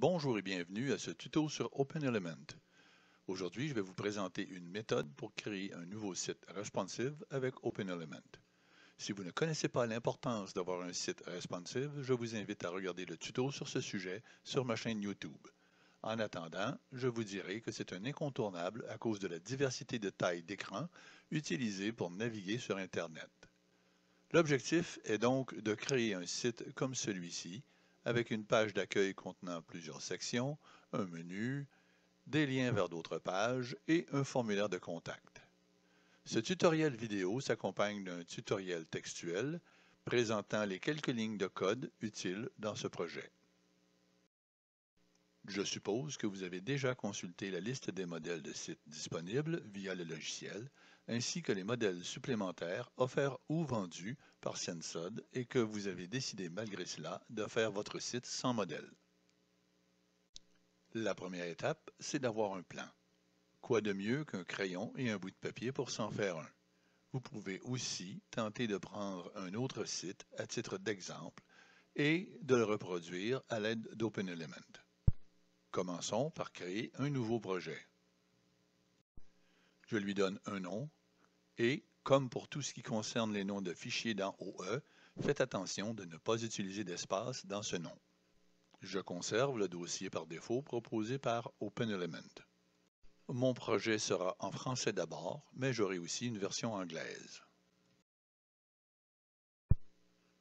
Bonjour et bienvenue à ce tuto sur OpenElement. Aujourd'hui, je vais vous présenter une méthode pour créer un nouveau site responsive avec OpenElement. Si vous ne connaissez pas l'importance d'avoir un site responsive, je vous invite à regarder le tuto sur ce sujet sur ma chaîne YouTube. En attendant, je vous dirai que c'est un incontournable à cause de la diversité de tailles d'écran utilisée pour naviguer sur Internet. L'objectif est donc de créer un site comme celui-ci, avec une page d'accueil contenant plusieurs sections, un menu, des liens vers d'autres pages et un formulaire de contact. Ce tutoriel vidéo s'accompagne d'un tutoriel textuel présentant les quelques lignes de code utiles dans ce projet. Je suppose que vous avez déjà consulté la liste des modèles de sites disponibles via le logiciel, ainsi que les modèles supplémentaires offerts ou vendus par Sensod et que vous avez décidé malgré cela de faire votre site sans modèle. La première étape, c'est d'avoir un plan. Quoi de mieux qu'un crayon et un bout de papier pour s'en faire un? Vous pouvez aussi tenter de prendre un autre site à titre d'exemple et de le reproduire à l'aide d'OpenElement. Commençons par créer un nouveau projet. Je lui donne un nom et, comme pour tout ce qui concerne les noms de fichiers dans OE, faites attention de ne pas utiliser d'espace dans ce nom. Je conserve le dossier par défaut proposé par OpenElement. Mon projet sera en français d'abord, mais j'aurai aussi une version anglaise.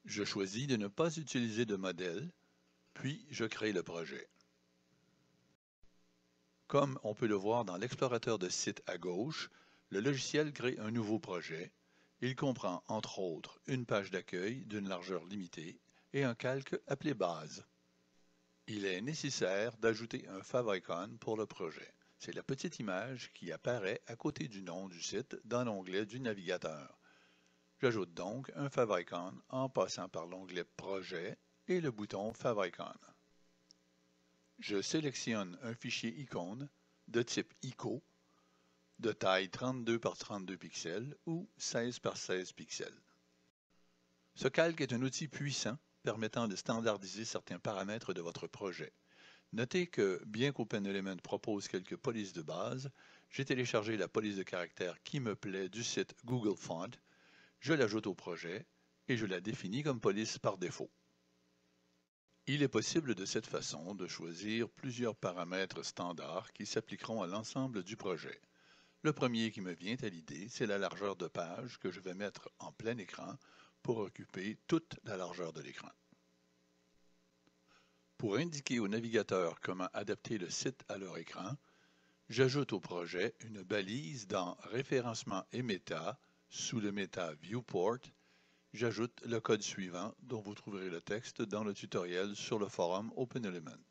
Je choisis de ne pas utiliser de modèle, puis je crée le projet. Comme on peut le voir dans l'explorateur de site à gauche, le logiciel crée un nouveau projet. Il comprend, entre autres, une page d'accueil d'une largeur limitée et un calque appelé Base. Il est nécessaire d'ajouter un favicon pour le projet. C'est la petite image qui apparaît à côté du nom du site dans l'onglet du navigateur. J'ajoute donc un favicon en passant par l'onglet Projet et le bouton Favicon. Je sélectionne un fichier icône de type ICO de taille 32 par 32 pixels ou 16 par 16 pixels. Ce calque est un outil puissant permettant de standardiser certains paramètres de votre projet. Notez que, bien qu'OpenElement propose quelques polices de base, j'ai téléchargé la police de caractère qui me plaît du site Google Font, je l'ajoute au projet et je la définis comme police par défaut. Il est possible de cette façon de choisir plusieurs paramètres standards qui s'appliqueront à l'ensemble du projet. Le premier qui me vient à l'idée, c'est la largeur de page que je vais mettre en plein écran pour occuper toute la largeur de l'écran. Pour indiquer au navigateur comment adapter le site à leur écran, j'ajoute au projet une balise dans Référencement et méta, sous le méta Viewport. J'ajoute le code suivant dont vous trouverez le texte dans le tutoriel sur le forum OpenElement.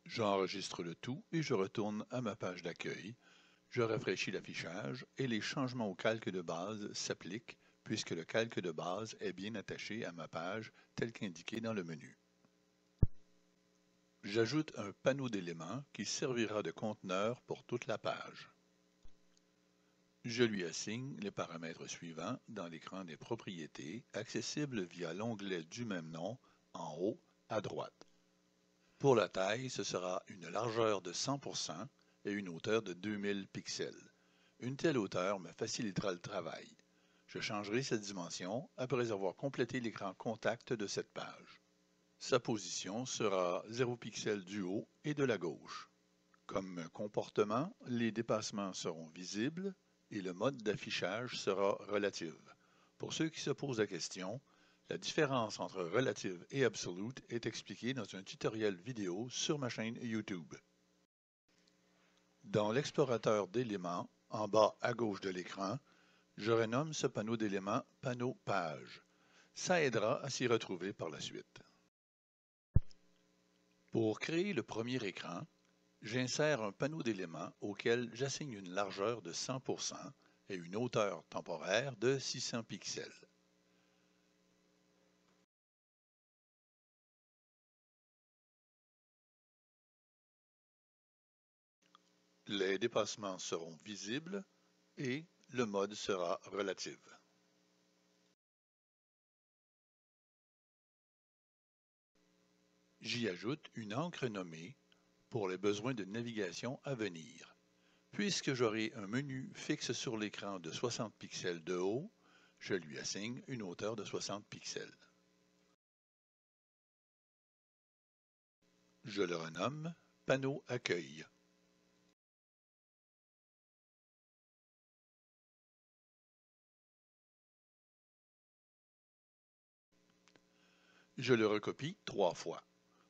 J'enregistre le tout et je retourne à ma page d'accueil. Je rafraîchis l'affichage et les changements au calque de base s'appliquent puisque le calque de base est bien attaché à ma page tel qu'indiqué dans le menu. J'ajoute un panneau d'éléments qui servira de conteneur pour toute la page. Je lui assigne les paramètres suivants dans l'écran des propriétés, accessible via l'onglet du même nom, en haut à droite. Pour la taille, ce sera une largeur de 100% et une hauteur de 2000 pixels. Une telle hauteur me facilitera le travail. Je changerai cette dimension après avoir complété l'écran contact de cette page. Sa position sera 0 pixels du haut et de la gauche. Comme comportement, les dépassements seront visibles et le mode d'affichage sera relative. Pour ceux qui se posent la question, la différence entre relative et absolute est expliquée dans un tutoriel vidéo sur ma chaîne YouTube. Dans l'explorateur d'éléments, en bas à gauche de l'écran, je renomme ce panneau d'éléments Panneau Page. Ça aidera à s'y retrouver par la suite. Pour créer le premier écran, j'insère un panneau d'éléments auquel j'assigne une largeur de 100% et une hauteur temporaire de 600 pixels. Les dépassements seront visibles et le mode sera relative. J'y ajoute une encre nommée pour les besoins de navigation à venir. Puisque j'aurai un menu fixe sur l'écran de 60 pixels de haut, je lui assigne une hauteur de 60 pixels. Je le renomme Panneau Accueil. Je le recopie 3 fois.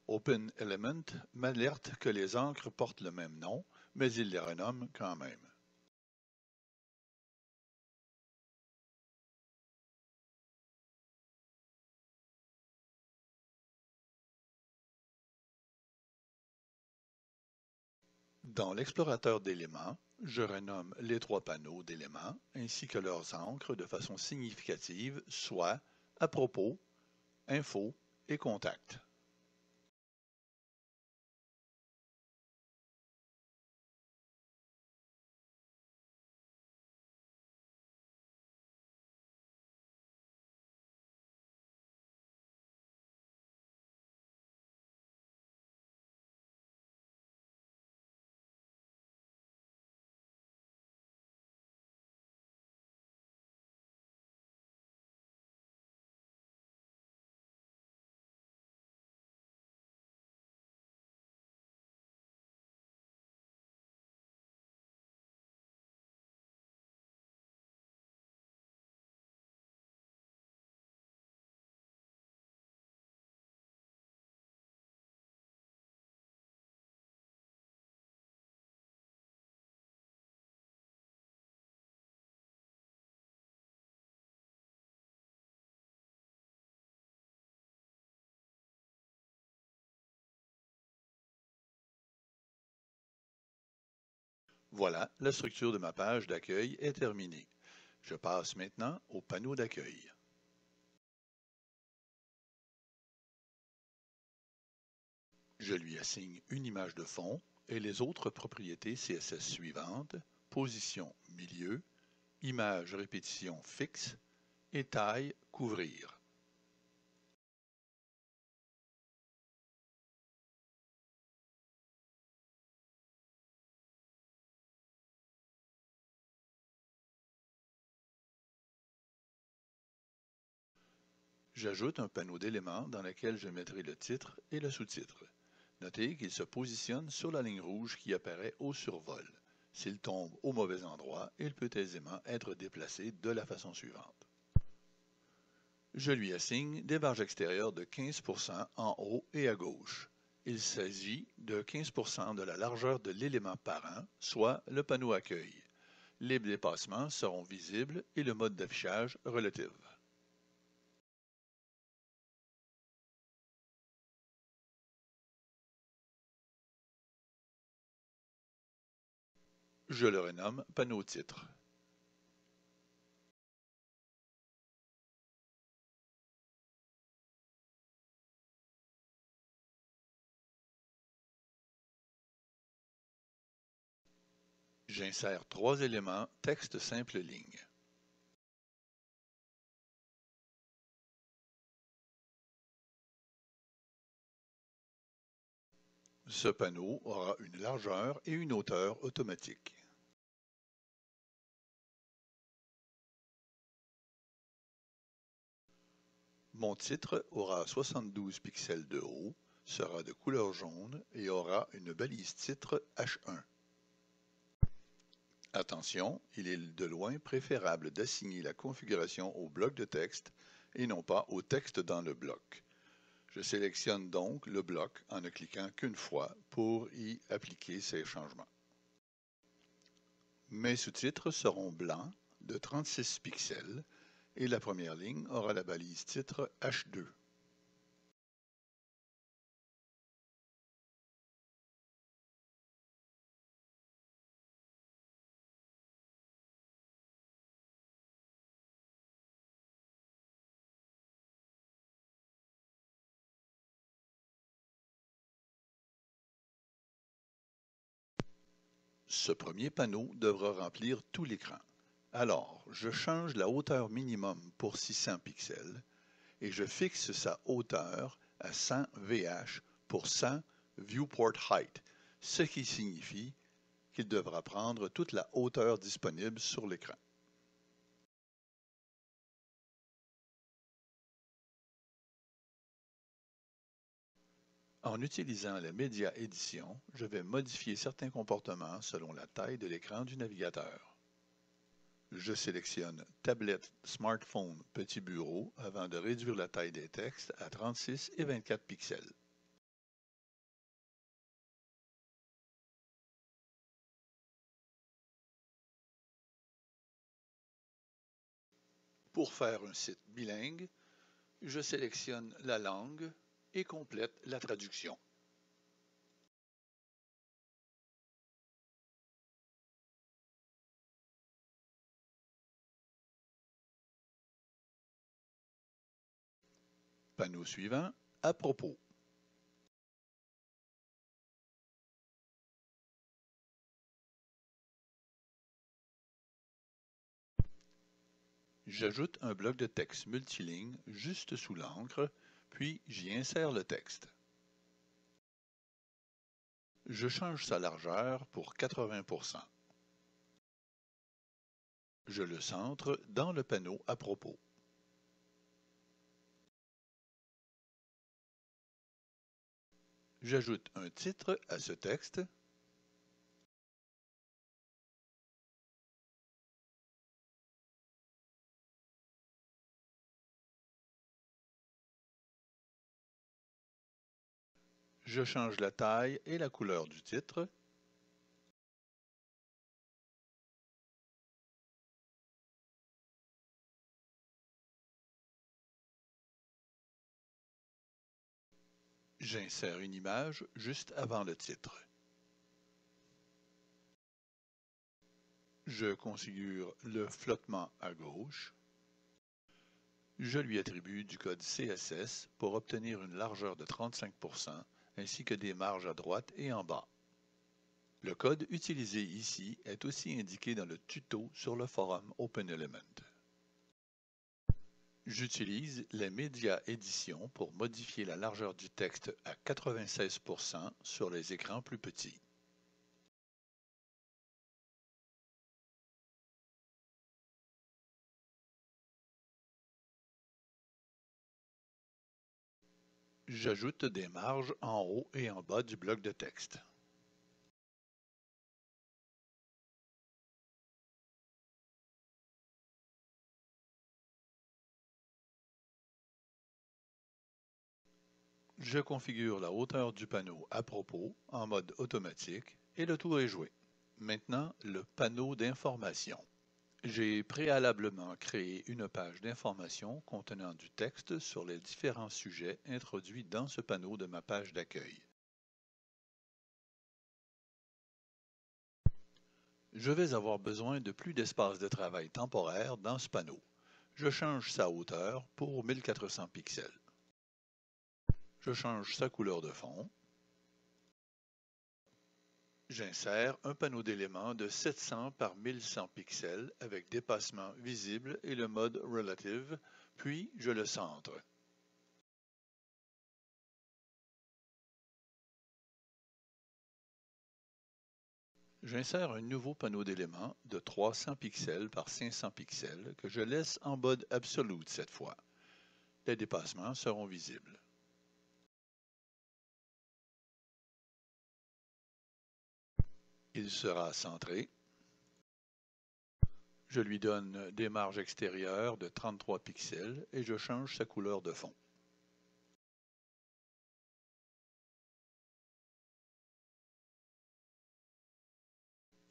OpenElement m'alerte que les encres portent le même nom, mais il les renomme quand même. Dans l'explorateur d'éléments, je renomme les 3 panneaux d'éléments ainsi que leurs encres de façon significative, soit à propos, info et contact. Voilà, la structure de ma page d'accueil est terminée. Je passe maintenant au panneau d'accueil. Je lui assigne une image de fond et les autres propriétés CSS suivantes: position milieu, image répétition fixe et taille couvrir. J'ajoute un panneau d'éléments dans lequel je mettrai le titre et le sous-titre. Notez qu'il se positionne sur la ligne rouge qui apparaît au survol. S'il tombe au mauvais endroit, il peut aisément être déplacé de la façon suivante. Je lui assigne des marges extérieures de 15% en haut et à gauche. Il s'agit de 15% de la largeur de l'élément parent, soit le panneau accueil. Les dépassements seront visibles et le mode d'affichage relatif. Je le renomme panneau titre. J'insère 3 éléments texte simple ligne. Ce panneau aura une largeur et une hauteur automatique. Mon titre aura 72 pixels de haut, sera de couleur jaune et aura une balise titre H1. Attention, il est de loin préférable d'assigner la configuration au bloc de texte et non pas au texte dans le bloc. Je sélectionne donc le bloc en ne cliquant qu'une fois pour y appliquer ces changements. Mes sous-titres seront blancs de 36 pixels et la première ligne aura la balise titre H2. Ce premier panneau devra remplir tout l'écran. Alors, je change la hauteur minimum pour 600 pixels et je fixe sa hauteur à 100 VH pour 100 viewport height, ce qui signifie qu'il devra prendre toute la hauteur disponible sur l'écran. En utilisant la Media Edition, je vais modifier certains comportements selon la taille de l'écran du navigateur. Je sélectionne Tablette, Smartphone, Petit bureau avant de réduire la taille des textes à 36 et 24 pixels. Pour faire un site bilingue, je sélectionne la langue et complète la traduction. Panneau suivant, à propos. J'ajoute un bloc de texte multiligne juste sous l'encre, puis j'y insère le texte. Je change sa largeur pour 80%. Je le centre dans le panneau à propos. J'ajoute un titre à ce texte. Je change la taille et la couleur du titre. J'insère une image juste avant le titre. Je configure le flottement à gauche. Je lui attribue du code CSS pour obtenir une largeur de 35% ainsi que des marges à droite et en bas. Le code utilisé ici est aussi indiqué dans le tuto sur le forum OpenElement. J'utilise la Media Edition pour modifier la largeur du texte à 96% sur les écrans plus petits. J'ajoute des marges en haut et en bas du bloc de texte. Je configure la hauteur du panneau à propos en mode automatique et le tour est joué. Maintenant, le panneau d'information. J'ai préalablement créé une page d'information contenant du texte sur les différents sujets introduits dans ce panneau de ma page d'accueil. Je vais avoir besoin de plus d'espace de travail temporaire dans ce panneau. Je change sa hauteur pour 1400 pixels. Je change sa couleur de fond. J'insère un panneau d'éléments de 700 par 1100 pixels avec dépassement visible et le mode Relative, puis je le centre. J'insère un nouveau panneau d'éléments de 300 pixels par 500 pixels que je laisse en mode Absolute cette fois. Les dépassements seront visibles. Il sera centré. Je lui donne des marges extérieures de 33 pixels et je change sa couleur de fond.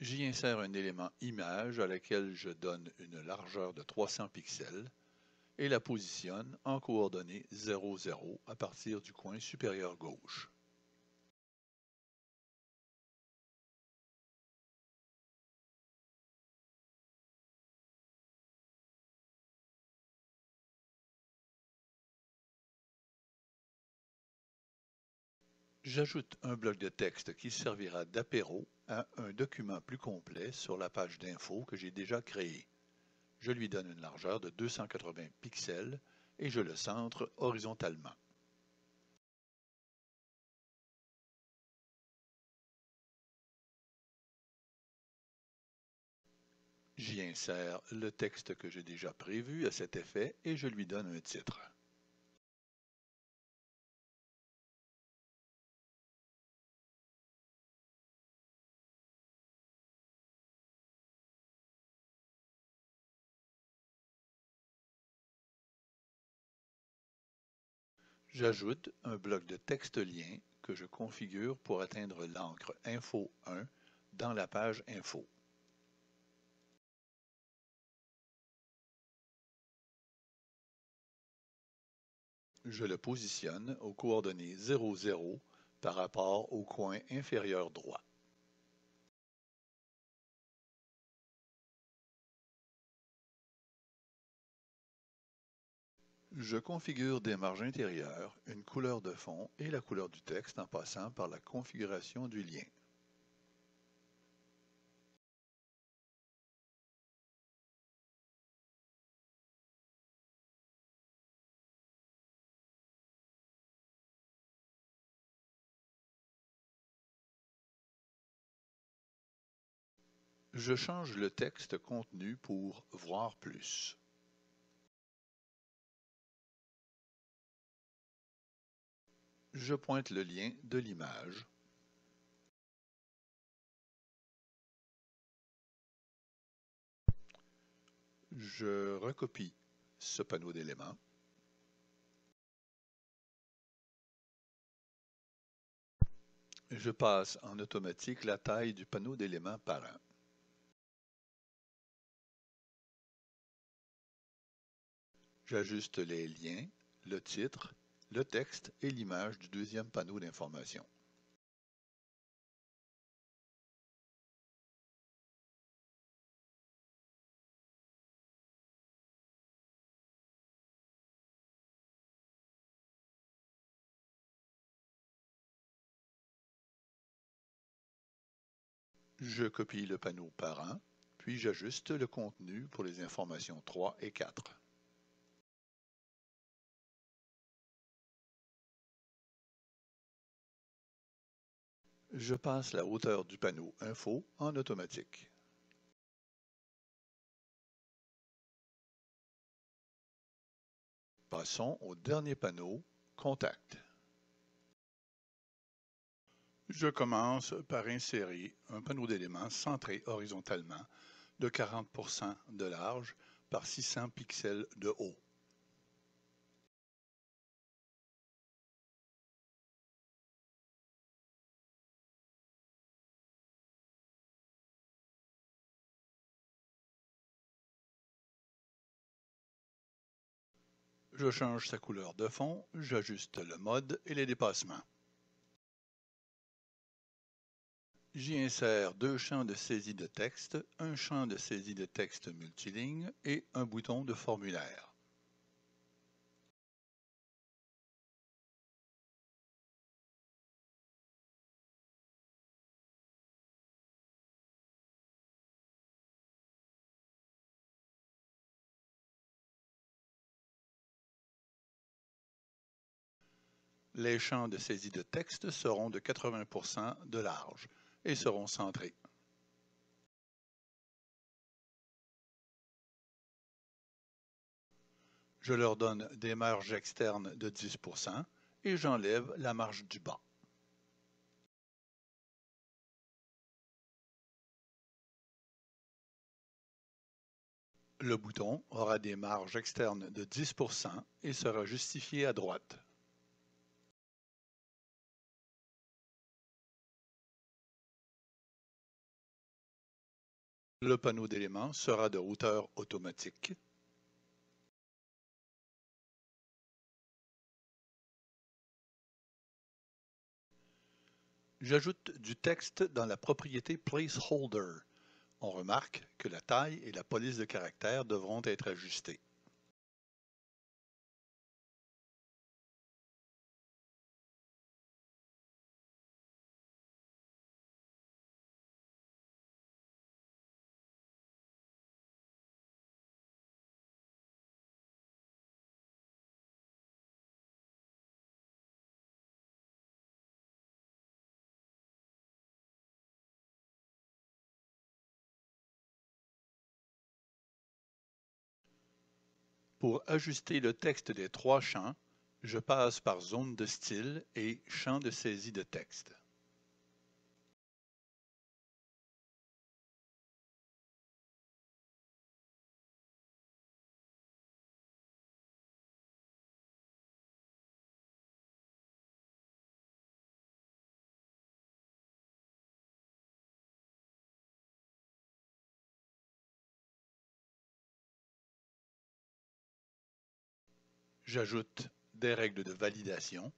J'y insère un élément image à laquelle je donne une largeur de 300 pixels et la positionne en coordonnées 0, 0 à partir du coin supérieur gauche. J'ajoute un bloc de texte qui servira d'apéro à un document plus complet sur la page d'info que j'ai déjà créée. Je lui donne une largeur de 280 pixels et je le centre horizontalement. J'y insère le texte que j'ai déjà prévu à cet effet et je lui donne un titre. J'ajoute un bloc de texte lien que je configure pour atteindre l'encre Info 1 dans la page Info. Je le positionne aux coordonnées 0, 0 par rapport au coin inférieur droit. Je configure des marges intérieures, une couleur de fond et la couleur du texte en passant par la configuration du lien. Je change le texte contenu pour Voir plus. Je pointe le lien de l'image. Je recopie ce panneau d'éléments. Je passe en automatique la taille du panneau d'éléments parent. J'ajuste les liens, le titre, le texte et l'image du deuxième panneau d'information. Je copie le panneau parent, puis j'ajuste le contenu pour les informations 3 et 4. Je passe la hauteur du panneau Info en automatique. Passons au dernier panneau, Contact. Je commence par insérer un panneau d'éléments centré horizontalement de 40% de large par 600 pixels de haut. Je change sa couleur de fond, j'ajuste le mode et les dépassements. J'y insère deux champs de saisie de texte, un champ de saisie de texte multiligne et un bouton de formulaire. Les champs de saisie de texte seront de 80% de large et seront centrés. Je leur donne des marges externes de 10% et j'enlève la marge du bas. Le bouton aura des marges externes de 10% et sera justifié à droite. Le panneau d'éléments sera de hauteur automatique. J'ajoute du texte dans la propriété Placeholder. On remarque que la taille et la police de caractères devront être ajustées. Pour ajuster le texte des trois champs, je passe par zone de style et champ de saisie de texte. J'ajoute des règles de validation.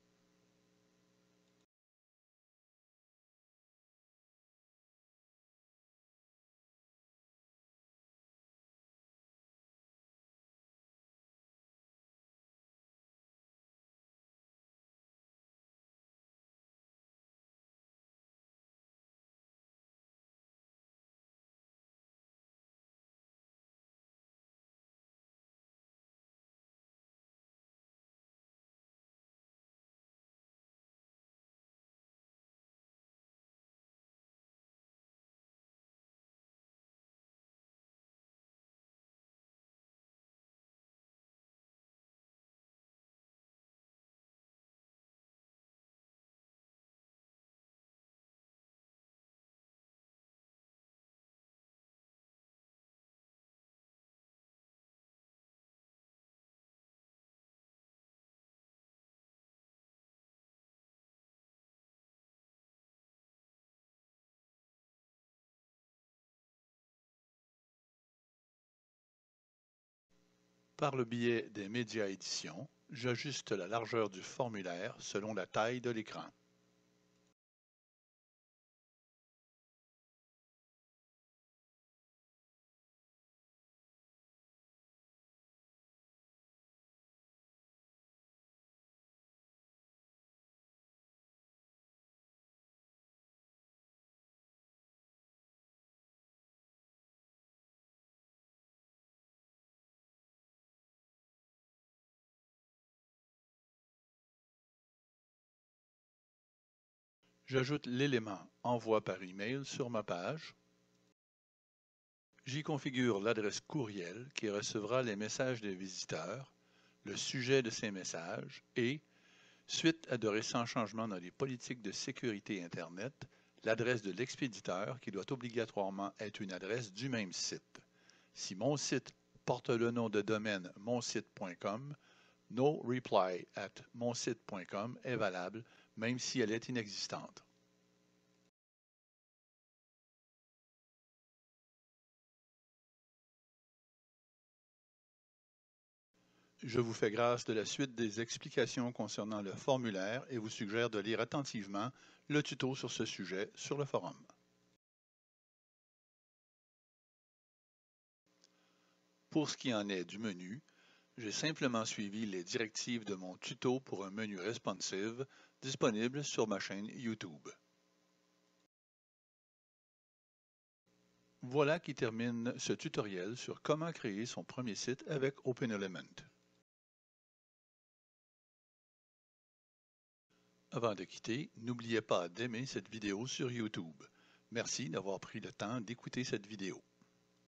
Par le biais des médias éditions, j'ajuste la largeur du formulaire selon la taille de l'écran. J'ajoute l'élément Envoi par email sur ma page. J'y configure l'adresse courriel qui recevra les messages des visiteurs, le sujet de ces messages et, suite à de récents changements dans les politiques de sécurité Internet, l'adresse de l'expéditeur qui doit obligatoirement être une adresse du même site. Si mon site porte le nom de domaine monsite.com, noreply@monsite.com est valable même si elle est inexistante. Je vous fais grâce de la suite des explications concernant le formulaire et vous suggère de lire attentivement le tuto sur ce sujet sur le forum. Pour ce qui en est du menu, j'ai simplement suivi les directives de mon tuto pour un menu responsive disponible sur ma chaîne YouTube. Voilà qui termine ce tutoriel sur comment créer son premier site avec OpenElement. Avant de quitter, n'oubliez pas d'aimer cette vidéo sur YouTube. Merci d'avoir pris le temps d'écouter cette vidéo.